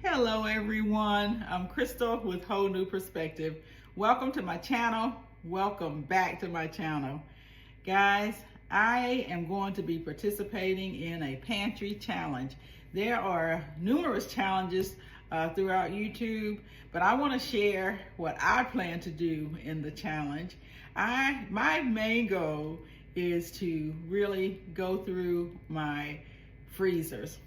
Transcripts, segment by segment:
Hello everyone, I'm Crystal with Whole New Perspective. Welcome to my channel. Welcome back to my channel. Guys, I am going to be participating in a pantry challenge. There are numerous challenges throughout YouTube, but I want to share what I plan to do in the challenge. My main goal is to really go through my freezers.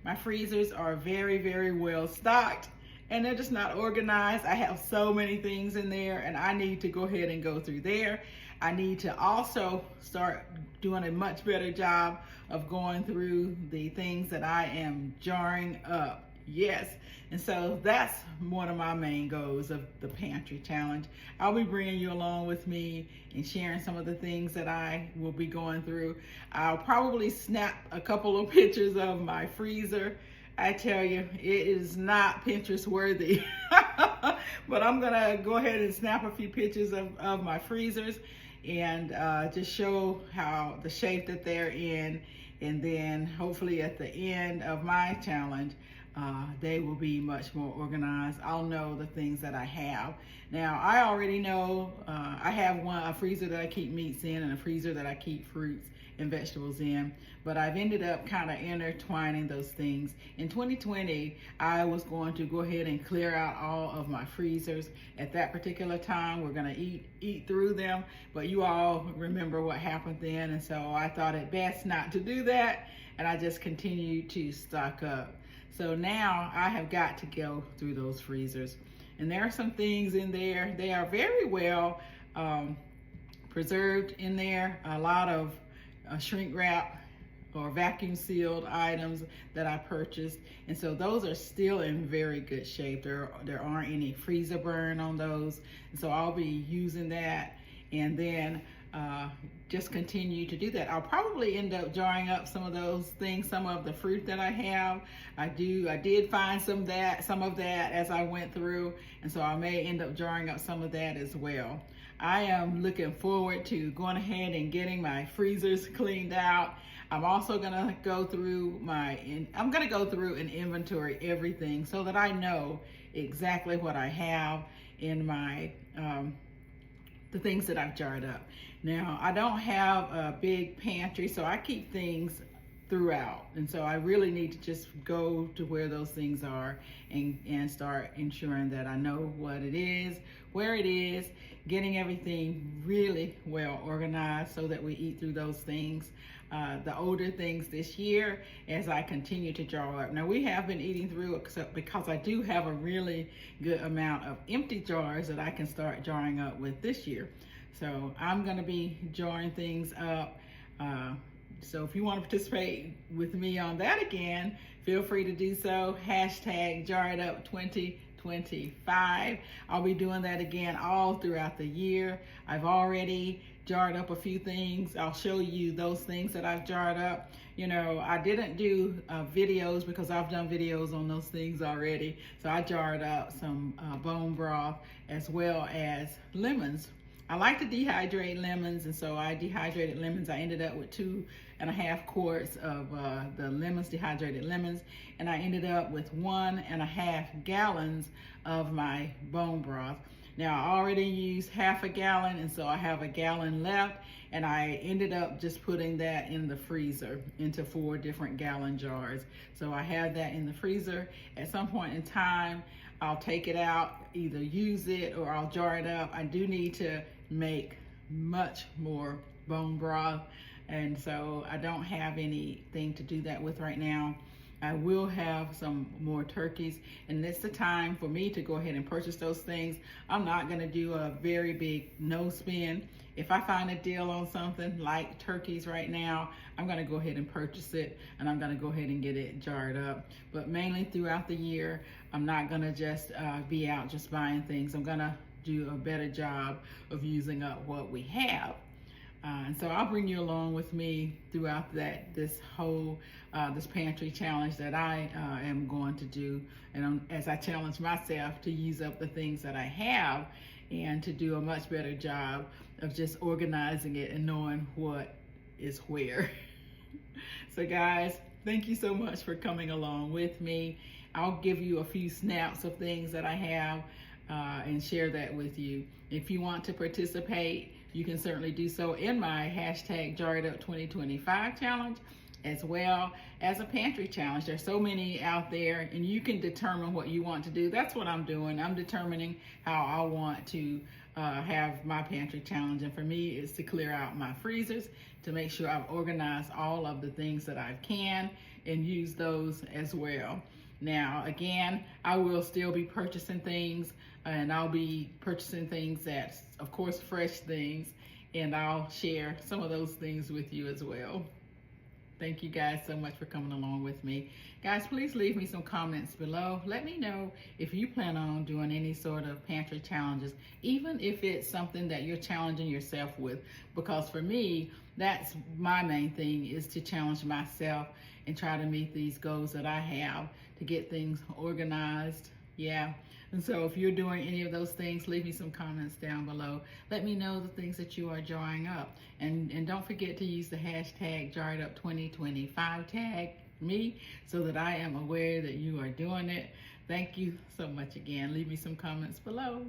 My freezers are very, very well stocked and they're just not organized. I have so many things in there and I need to go ahead and go through there. I need to also start doing a much better job of going through the things that I am jarring up. Yes, and so that's one of my main goals of the pantry challenge. I'll be bringing you along with me and sharing some of the things that I will be going through. I'll probably snap a couple of pictures of my freezer. I tell you, it is not Pinterest worthy, but I'm gonna go ahead and snap a few pictures of my freezers and just show how the shape that they're in, and then hopefully at the end of my challenge, they will be much more organized. I'll know the things that I have. Now, I already know I have a freezer that I keep meats in and a freezer that I keep fruits and vegetables in, but I've ended up kind of intertwining those things. In 2020, I was going to go ahead and clear out all of my freezers. At that particular time, we're gonna eat through them, but you all remember what happened then, and so I thought it best not to do that, and I just continued to stock up. So now I have got to go through those freezers. And there are some things in there. They are very well preserved in there. A lot of shrink wrap or vacuum sealed items that I purchased. And so those are still in very good shape. There aren't any freezer burn on those. And so I'll be using that and then just continue to do that. I'll probably end up jarring up some of those things, some of the fruit that I have. I did find some of that as I went through, and so I may end up jarring up some of that as well. I am looking forward to going ahead and getting my freezers cleaned out. I'm also gonna go through and inventory everything so that I know exactly what I have in my the things that I've jarred up. Now, I don't have a big pantry, so I keep things throughout. And so I really need to just go to where those things are and start ensuring that I know what it is, where it is, getting everything really well organized so that we eat through those things. The older things this year as I continue to jar up. Now, we have been eating through it because I do have a really good amount of empty jars that I can start jarring up with this year. So I'm gonna be jarring things up. So if you want to participate with me on that again, feel free to do so. Hashtag #JarredUp2025. I'll be doing that again all throughout the year. I've already jarred up a few things. I'll show you those things that I've jarred up. You know, I didn't do videos because I've done videos on those things already. So I jarred up some bone broth as well as lemons. I like to dehydrate lemons, and so I dehydrated lemons. I ended up with 2.5 quarts of the dehydrated lemons, and I ended up with 1.5 gallons of my bone broth. Now, I already used half a gallon, and so I have a gallon left, and I ended up just putting that in the freezer into 4 different gallon jars. So I have that in the freezer. At some point in time, I'll take it out, either use it or I'll jar it up. I do need to make much more bone broth, and so I don't have anything to do that with right now. I will have some more turkeys, and it's the time for me to go ahead and purchase those things. I'm not gonna do a very big no spend. If I find a deal on something like turkeys right now, I'm gonna go ahead and purchase it, and I'm gonna go ahead and get it jarred up. But mainly throughout the year, I'm not gonna just be out just buying things. I'm gonna do a better job of using up what we have. And so I'll bring you along with me throughout this whole this pantry challenge that I am going to do, and as I challenge myself to use up the things that I have and to do a much better job of just organizing it and knowing what is where. So guys, thank you so much for coming along with me. I'll give you a few snaps of things that I have and share that with you. If you want to participate, you can certainly do so in my hashtag Jarred Up 2025 challenge, as well as a pantry challenge. There's so many out there, and you can determine what you want to do. That's what I'm doing. I'm determining how I want to have my pantry challenge, and for me it's to clear out my freezers, to make sure I've organized all of the things that I can and use those as well. Now again, I will still be purchasing things, and I'll be purchasing things that, of course, fresh things, and I'll share some of those things with you as well. Thank you guys so much for coming along with me. Guys, please leave me some comments below. Let me know if you plan on doing any sort of pantry challenges, even if it's something that you're challenging yourself with, because for me, that's my main thing, is to challenge myself and try to meet these goals that I have to get things organized. Yeah. And so if you're doing any of those things, leave me some comments down below. Let me know the things that you are drawing up. And don't forget to use the hashtag Jarred Up 2025, tag me, so that I am aware that you are doing it. Thank you so much again. Leave me some comments below.